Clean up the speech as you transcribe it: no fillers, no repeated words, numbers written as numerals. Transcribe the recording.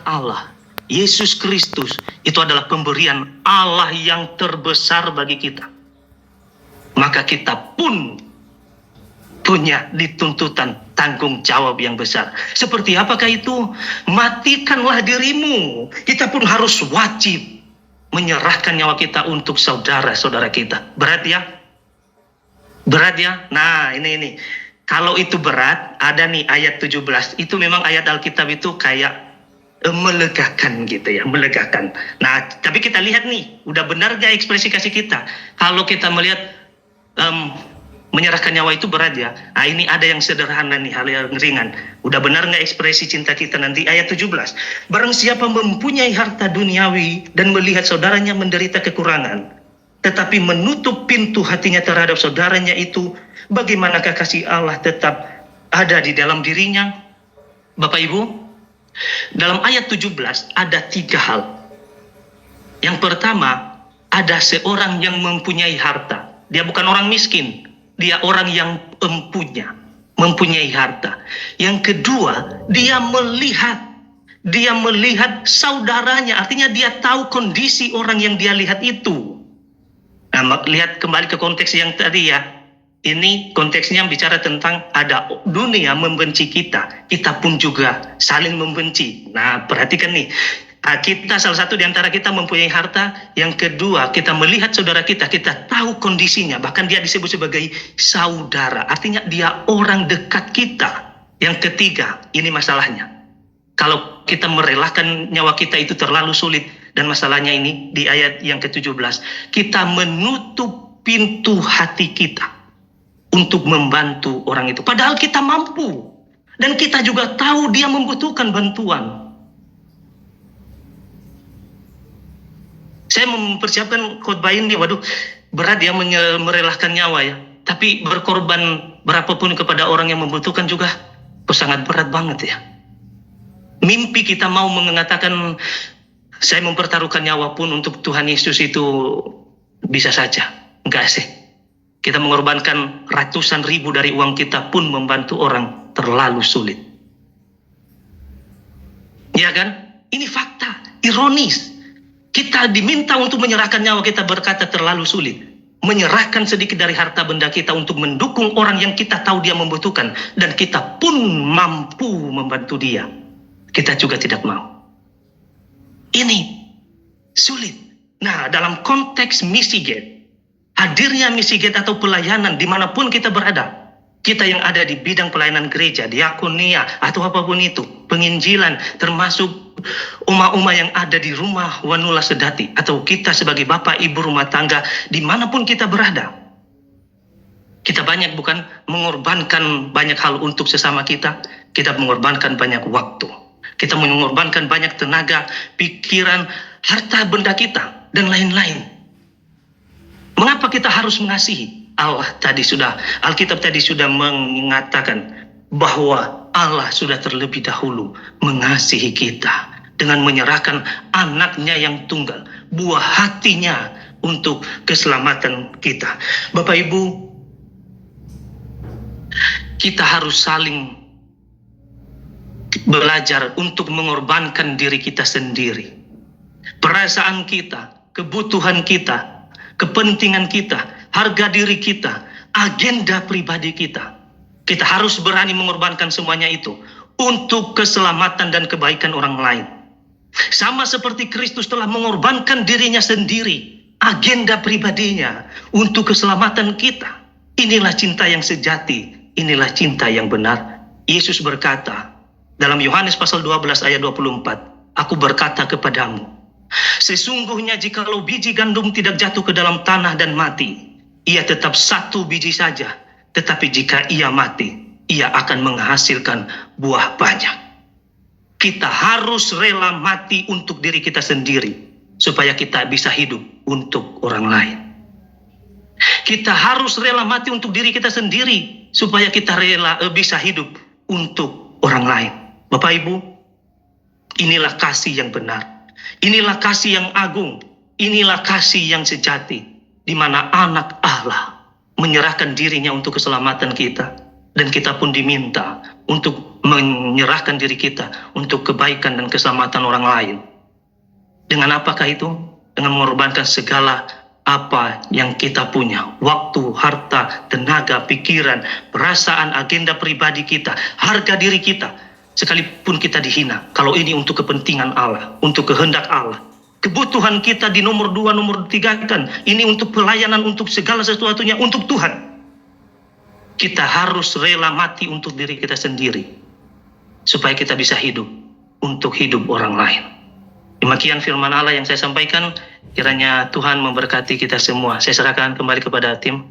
Allah, Yesus Kristus, itu adalah pemberian Allah yang terbesar bagi kita. Maka kita pun punya dituntutan tanggung jawab yang besar. Seperti apakah itu? Matikanlah dirimu. Kita pun harus wajib menyerahkan nyawa kita untuk saudara-saudara kita. Berat ya? Berat ya? Nah, ini. Kalau itu berat, ada nih ayat 17. Itu memang ayat Alkitab itu kayak melegakan gitu ya, melegakan. Nah, tapi kita lihat nih, udah benar gak ekspresi kasih kita? Kalau kita melihat menyerahkan nyawa itu berat ya. Nah, ini ada yang sederhana nih, hal yang ringan. Udah benar gak ekspresi cinta kita nanti? Ayat 17. Barang siapa mempunyai harta duniawi dan melihat saudaranya menderita kekurangan, tetapi menutup pintu hatinya terhadap saudaranya itu, bagaimanakah kasih Allah tetap ada di dalam dirinya? Bapak Ibu, dalam ayat 17 ada 3 hal. Yang pertama, ada seorang yang mempunyai harta. Dia bukan orang miskin, dia orang yang mempunyai harta. Yang kedua, dia melihat saudaranya, artinya dia tahu kondisi orang yang dia lihat itu. Nah, lihat kembali ke konteks yang tadi ya. Ini konteksnya bicara tentang ada dunia membenci kita, kita pun juga saling membenci. Nah, perhatikan nih, kita salah satu di antara kita mempunyai harta, yang kedua kita melihat saudara kita, kita tahu kondisinya, bahkan dia disebut sebagai saudara, artinya dia orang dekat kita. Yang ketiga, ini masalahnya. Kalau kita merelakan nyawa kita itu terlalu sulit, dan masalahnya ini di ayat yang ke-17, kita menutup pintu hati kita untuk membantu orang itu. Padahal kita mampu. Dan kita juga tahu dia membutuhkan bantuan. Saya mempersiapkan khotbah ini, waduh, berat ya merelakan nyawa ya. Tapi berkorban berapapun kepada orang yang membutuhkan juga, sangat berat banget ya. Mimpi kita mau mengatakan, saya mempertaruhkan nyawa pun untuk Tuhan Yesus itu bisa saja. Enggak sih. Kita mengorbankan ratusan ribu dari uang kita pun membantu orang terlalu sulit. Ya kan? Ini fakta, ironis. Kita diminta untuk menyerahkan nyawa kita berkata terlalu sulit. Menyerahkan sedikit dari harta benda kita untuk mendukung orang yang kita tahu dia membutuhkan. Dan kita pun mampu membantu dia. Kita juga tidak mau. Ini sulit. Nah, dalam konteks misi gate, hadirnya misi gate atau pelayanan dimanapun kita berada, kita yang ada di bidang pelayanan gereja, diakonia, atau apapun itu, penginjilan, termasuk umat-umat yang ada di rumah Wanula Sedati, atau kita sebagai bapak ibu rumah tangga, dimanapun kita berada, kita banyak bukan mengorbankan banyak hal untuk sesama kita mengorbankan banyak waktu, kita mengorbankan banyak tenaga, pikiran, harta benda kita, dan lain-lain. Mengapa kita harus mengasihi? Alkitab tadi sudah mengatakan bahwa Allah sudah terlebih dahulu mengasihi kita dengan menyerahkan anaknya yang tunggal, buah hatinya untuk keselamatan kita. Bapak Ibu, kita harus saling belajar untuk mengorbankan diri kita sendiri. Perasaan kita, kebutuhan kita, kepentingan kita, harga diri kita, agenda pribadi kita. Kita harus berani mengorbankan semuanya itu untuk keselamatan dan kebaikan orang lain. Sama seperti Kristus telah mengorbankan dirinya sendiri, agenda pribadinya untuk keselamatan kita. Inilah cinta yang sejati, inilah cinta yang benar. Yesus berkata dalam Yohanes pasal 12 ayat 24, aku berkata kepadamu, sesungguhnya jikalau biji gandum tidak jatuh ke dalam tanah dan mati, ia tetap satu biji saja. Tetapi jika ia mati, ia akan menghasilkan buah banyak. Kita harus rela mati untuk diri kita sendiri, supaya kita bisa hidup untuk orang lain. Kita harus rela mati untuk diri kita sendiri, supaya kita rela bisa hidup untuk orang lain. Bapak Ibu, inilah kasih yang benar. Inilah kasih yang agung, inilah kasih yang sejati, di mana anak Allah menyerahkan dirinya untuk keselamatan kita, dan kita pun diminta untuk menyerahkan diri kita untuk kebaikan dan keselamatan orang lain. Dengan apakah itu? Dengan mengorbankan segala apa yang kita punya, waktu, harta, tenaga, pikiran, perasaan, agenda pribadi kita, harga diri kita, sekalipun kita dihina, kalau ini untuk kepentingan Allah, untuk kehendak Allah. Kebutuhan kita di nomor 2, nomor 3 kan, ini untuk pelayanan, untuk segala sesuatunya, untuk Tuhan. Kita harus rela mati untuk diri kita sendiri, supaya kita bisa hidup untuk hidup orang lain. Demikian firman Allah yang saya sampaikan. Kiranya Tuhan memberkati kita semua. Saya serahkan kembali kepada tim.